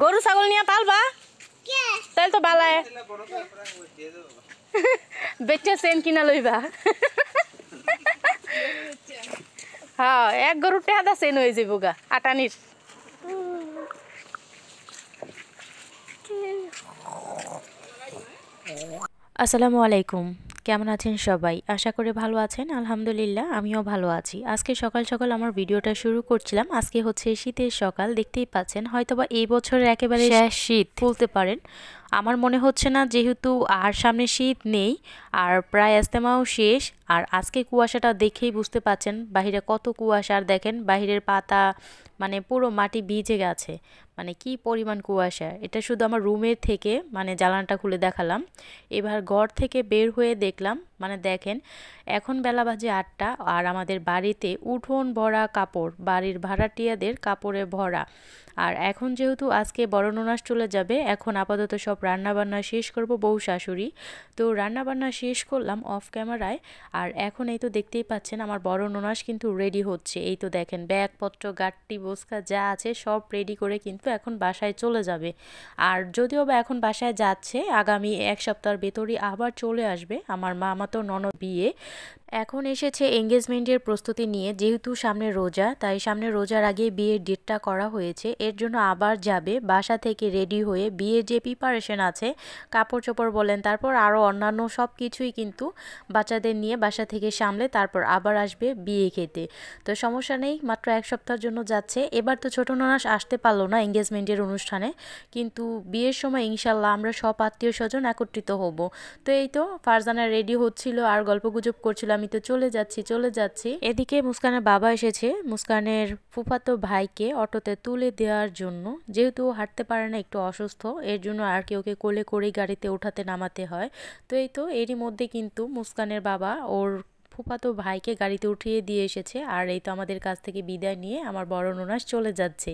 গরু ছাগল নিয়ে পালবা তাহলে তো বালায় বেচে চেন কিনা লইবা। হ্যাঁ, এক গরুর টেহাদা চেন হয়ে যাবো গা আটানির। আসসালামু আলাইকুম, কেমন আছেন সবাই? আশা করি ভালো আছেন। আলহামদুলিল্লাহ আমিও ভালো আছি। আজকে সকাল সকাল আমার ভিডিওটা শুরু করছিলাম। আজকে হচ্ছে শীতের সকাল, দেখতেই পাচ্ছেন। হয়তোবা এই বছরের একেবারে শেষ শীত বলতে পারেন। আমার মনে হচ্ছে না, যেহেতু আর সামনে শীত নেই আর প্রায় ইজতেমাও শেষ। আর আজকে কুয়াশাটা দেখেই বুঝতে পাচ্ছেন বাহিরে কত কুয়াশা। আর দেখেন বাহিরের পাতা মানে পুরো মাটি ভিজে গেছে, মানে কি পরিমাণ কুয়াশা। এটা শুধু আমার রুমের থেকে মানে জানালাটা খুলে দেখালাম। এবার ঘর থেকে বের হয়ে দেখলাম, মানে দেখেন এখন বেলা বাজে 8টা আর আমাদের বাড়িতে উঠোন ভরা কাপড়, বাড়ির ভাড়াটিয়াদের কাপড়ে ভরা। আর এখন যেহেতু আজকে বড় ননাস চলে যাবে, এখন আপাতত সব রান্নাবান্না শেষ করব বউ শাশুড়ি। তো রান্নাবান্না শেষ করলাম অফ ক্যামেরায়। আর এখন এই তো দেখতেই পাচ্ছেন আমার বড় ননাস কিন্তু রেডি হচ্ছে। এই তো দেখেন ব্যাগপত্র গাট্টি বোসকা যা আছে সব রেডি করে কিন্তু এখন বাসায় চলে যাবে। আর যদিও বা এখন বাসায় যাচ্ছে, আগামী এক সপ্তাহের ভেতরই আবার চলে আসবে। আমার মামাতো ননদ বিয়ে এখন এসেছে এঙ্গেজমেন্টের প্রস্তুতি নিয়ে। যেহেতু সামনে রোজা, তাই সামনে রোজার আগে বিয়ের ডেটটা করা হয়েছে। এর জন্য আবার যাবে বাসা থেকে রেডি হয়ে। বিয়ের যে প্রিপারেশন আছে, কাপড় চোপড় বলেন, তারপর আরও অন্যান্য সব কিছুই কিন্তু বাচ্চাদের নিয়ে বাসা থেকে সামলে তারপর আবার আসবে বিয়ে খেতে। তো সমস্যা নেই, মাত্র এক সপ্তাহের জন্য যাচ্ছে। এবার তো ছোট ননাস আসতে পারলো না এঙ্গেজমেন্টের অনুষ্ঠানে, কিন্তু বিয়ের সময় ইনশাল্লাহ আমরা সব আত্মীয় স্বজন একত্রিত হব। তো এই তো ফারজানা রেডি হচ্ছিল আর গল্পগুজব করছিল, আমি তো চলে যাচ্ছি। এদিকে মুস্কানের বাবা এসেছে মুস্কানের ফুফাতো ভাইকে অটোতে তুলে দেওয়ার জন্য। যেহেতু হাঁটতে পারে না, একটু অসুস্থ, এর জন্য আর কি ওকে কোলে করেই গাড়িতে ওঠাতে নামাতে হয়। তো এই তো এরই মধ্যে কিন্তু মুস্কানের বাবা ওর ফুফাতো ভাইকে গাড়িতে উঠিয়ে দিয়ে এসেছে। আর এই তো আমাদের কাছ থেকে বিদায় নিয়ে আমার বড় ননাস চলে যাচ্ছে।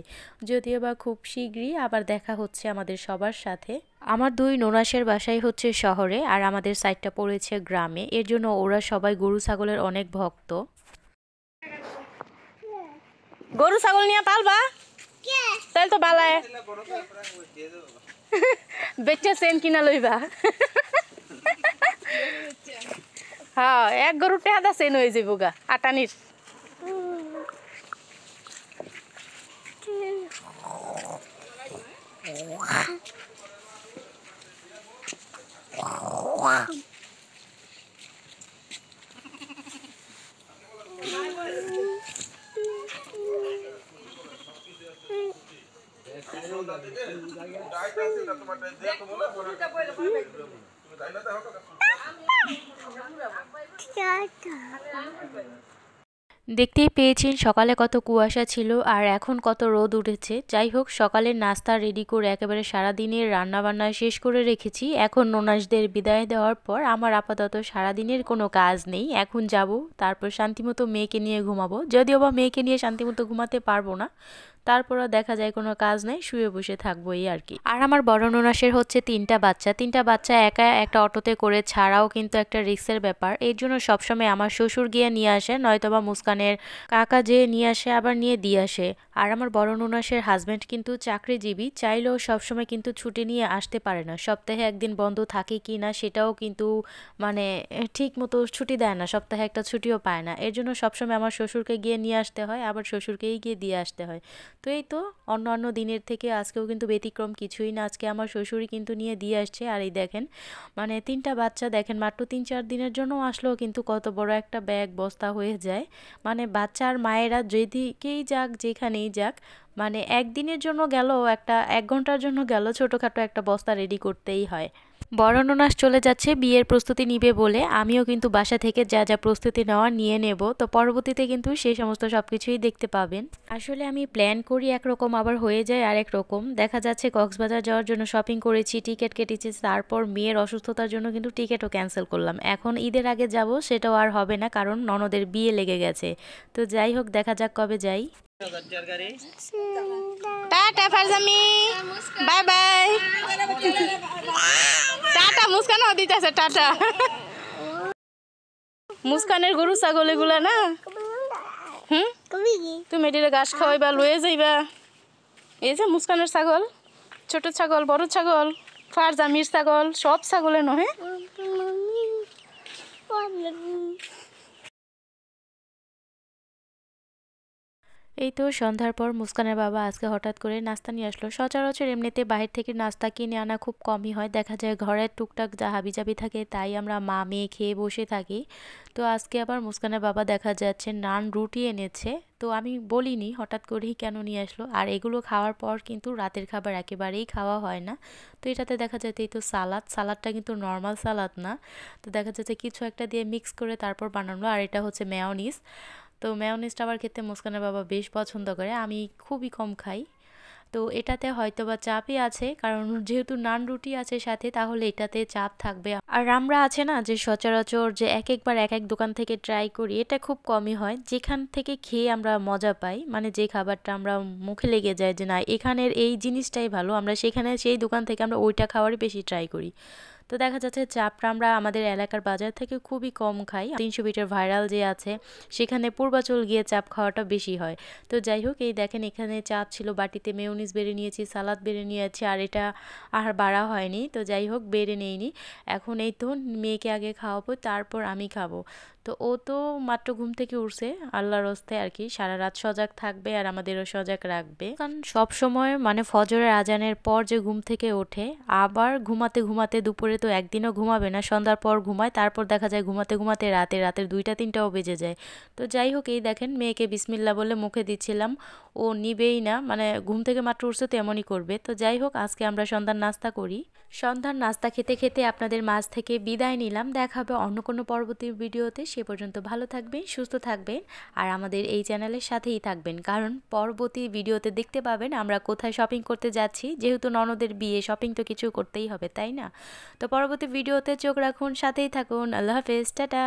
যদিও বা খুব শীঘ্রই আবার দেখা হচ্ছে আমাদের সবার সাথে। আমার দুই ননাসের বাসাই হচ্ছে শহরে আর আমাদের সাইডটা পড়েছে গ্রামে। এর জন্য ওরা সবাই গরু ছাগলের অনেক ভক্ত। গরু ছাগল নিয়ে পালবা তাহলে তো বালায় বেচে চেন কিনা লইবা। হ্যাঁ, এক গরুর টেহাদা চেন হয়ে যাবো গা আটানির। দেখতেই পেয়েছেন সকালে কত কুয়াশা ছিল আর এখন কত রোদ উঠেছে। যাই হোক, সকালের নাস্তা রেডি করে একেবারে সারাদিনের রান্নাবান্না শেষ করে রেখেছি। এখন ননাসদের বিদায় দেওয়ার পর আমার আপাতত সারাদিনের কোনো কাজ নেই। এখন যাব, তারপর শান্তিমতো মেয়েকে নিয়ে ঘুমাবো। যদিও বা মেয়েকে নিয়ে শান্তিমতো ঘুমাতে পারবো না, তারপরও দেখা যায় কোনো কাজ নেই, শুয়ে বসে থাকবো এই আর কি। আর আমার বড় ননাসের হচ্ছে তিনটা বাচ্চা একা একটা অটোতে করে ছাড়াও কিন্তু একটা রিস্কের ব্যাপার। এর জন্য সবসময় আমার শ্বশুর গিয়ে নিয়ে আসে, নয়তোবা মুস্কানের কাকা যেয়ে নিয়ে আসে, আবার নিয়ে দিয়ে আসে। আর আমার বড় ননাসের হাজব্যান্ড কিন্তু চাকরিজীবী, চাইলেও সবসময় কিন্তু ছুটি নিয়ে আসতে পারে না। সপ্তাহে একদিন বন্ধ থাকে কি না সেটাও কিন্তু মানে ঠিক মতো ছুটি দেয় না, সপ্তাহে একটা ছুটিও পায় না। এর জন্য সবসময় আমার শ্বশুরকে গিয়ে নিয়ে আসতে হয়, আবার শ্বশুরকেই গিয়ে দিয়ে আসতে হয়। তো এই তো অন্য দিনের থেকে আজকেও কিন্তু ব্যতিক্রম কিছুই না। আজকে আমার শ্বশুরই কিন্তু নিয়ে দিয়ে আসছে। আর এই দেখেন মানে তিনটা বাচ্চা, দেখেন মাত্র 3-4 দিনের জন্য আসলেও কিন্তু কত বড় একটা ব্যাগ বস্তা হয়ে যায়। মানে বাচ্চার মায়েরা যেদিকেই যাক, যেখানেই যাক, মানে একদিনের জন্য গেল, একটা 1 ঘন্টার জন্য গেল, ছোটোখাটো একটা বস্তা রেডি করতেই হয়। বড় ননাস চলে যাচ্ছে বিয়ের প্রস্তুতি নিবে বলে। আমিও কিন্তু বাসা থেকে যা যা প্রস্তুতি নেওয়া নিয়ে নেব। তো পরবর্তীতে কিন্তু সেই সমস্ত সবকিছুই দেখতে পাবেন। আসলে আমি প্ল্যান করি একরকম, আবার হয়ে যায় আরেক রকম। দেখা যাচ্ছে কক্সবাজার যাওয়ার জন্য শপিং করেছি, টিকিট কেটেছি, তারপর মেয়ের অসুস্থতার জন্য কিন্তু টিকিটও ক্যান্সেল করলাম। এখন ঈদের আগে যাব, সেটাও আর হবে না, কারণ ননদের বিয়ে লেগে গেছে। তো যাই হোক, দেখা যাক কবে যাই। Tata Farzami, bye bye. Tata, মুস্কানও দিতেছে টাটা। মুস্কানের গরু ছাগল এগুলা না। তুমি এটির ঘাস খাওয়াইবা, লয়ে যাইবা। এই যে মুস্কানের ছাগল, ছোট ছাগল বড় ছাগল ফারজামির ছাগল সব ছাগলে নহে। এই তো সন্ধ্যার পর মুস্কানের বাবা আজকে হঠাৎ করে নাস্তা নিয়ে আসলো। সচরাচর এমনিতে বাহির থেকে নাস্তা কিনে আনা খুব কমই হয়, দেখা যায় ঘরের টুকটাক যা হাবিজাবি থাকে তাই আমরা মা মেয়ে খেয়ে বসে থাকি। তো আজকে আবার মুস্কানের বাবা দেখা যাচ্ছে নান রুটি এনেছে। তো আমি বলিনি হঠাৎ করেই কেন নিয়ে আসলো, আর এগুলো খাওয়ার পর কিন্তু রাতের খাবার একেবারেই খাওয়া হয় না। তো এটাতে দেখা যাচ্ছে এই তো সালাদটা কিন্তু নর্মাল সালাদ না, তো দেখা যাচ্ছে কিছু একটা দিয়ে মিক্স করে তারপর বানানো, আর এটা হচ্ছে মেয়োনিজ। তো মেয়োনিজটা আবার খেতে মুস্কানের বাবা বেশ পছন্দ করে, আমি খুবই কম খাই। তো এটাতে হয়তো বা চাপই আছে, কারণ যেহেতু নান রুটি আছে সাথে, তাহলে এটাতে চাপ থাকবে। আর আমরা আছে না যে সচরাচর যে একবার এক এক দোকান থেকে ট্রাই করি, এটা খুব কমই হয়। যেখান থেকে খেয়ে আমরা মজা পাই, মানে যে খাবারটা আমরা মুখে লেগে যায় যে না এখানের এই জিনিসটাই ভালো, আমরা সেখানে সেই দোকান থেকে আমরা ওইটা খাওয়ারই বেশি ট্রাই করি। তো দেখা যাচ্ছে চাপটা আমরা আমাদের এলাকার বাজার থেকে খুবই কম খাই। 300 মিটার ভাইরাল যে আছে সেখানে পূর্বাচল গিয়ে চাপ খাওয়াটা বেশি হয়। তো যাই হোক, এই দেখেন এখানে চাপ ছিল, বাটিতে মেয়োনিজ বেড়ে নিয়েছি, সালাদ বেড়ে নিয়েছি, আর এটা আর বাড়া হয়নি। তো যাই হোক, বেড়ে নেইনি। এখন এই তো মেয়েকে আগে খাওয়াবো, তারপর আমি খাবো। তো ও তো মাত্র ঘুম থেকে উঠছে, আল্লাহর হস্তে আর কি সারা রাত সজাগ থাকবে আর আমাদেরও সজাগ রাখবে। কারণ সব সময় মানে ফজরের আজানের পর যে ঘুম থেকে ওঠে, আবার ঘুমাতে ঘুমাতে দুপুরে তো একদিনও ঘুমাবে না, সন্ধ্যার পর ঘুমায়, তারপর দেখা যায় ঘুমাতে ঘুমাতে রাতের 2টা 3টাও বেজে যায়। তো যাই হোক, এই দেখেন মেয়েকে বিসমিল্লা বলে মুখে দিচ্ছিলাম, ও নিবেই না, মানে ঘুম থেকে মাত্র উঠছে তো এমনই করবে। তো যাই হোক, আজকে আমরা সন্ধ্যার নাস্তা করি। সন্ধ্যার নাস্তা খেতে খেতে আপনাদের মাঝ থেকে বিদায় নিলাম। দেখা হবে অন্য কোনো পরবর্তী ভিডিওতে। সে পর্যন্ত ভালো থাকবেন, সুস্থ থাকবেন, আর আমাদের এই চ্যানেলের সাথেই থাকবেন, কারণ পরবর্তী ভিডিওতে দেখতে পাবেন আমরা কোথায় শপিং করতে যাচ্ছি। যেহেতু ননদের বিয়ে, শপিং তো কিছু করতেই হবে, তাই না? তো পরবর্তী ভিডিওতে চোখ রাখুন, সাথেই থাকুন। আল্লাহ হাফেজ, টাটা।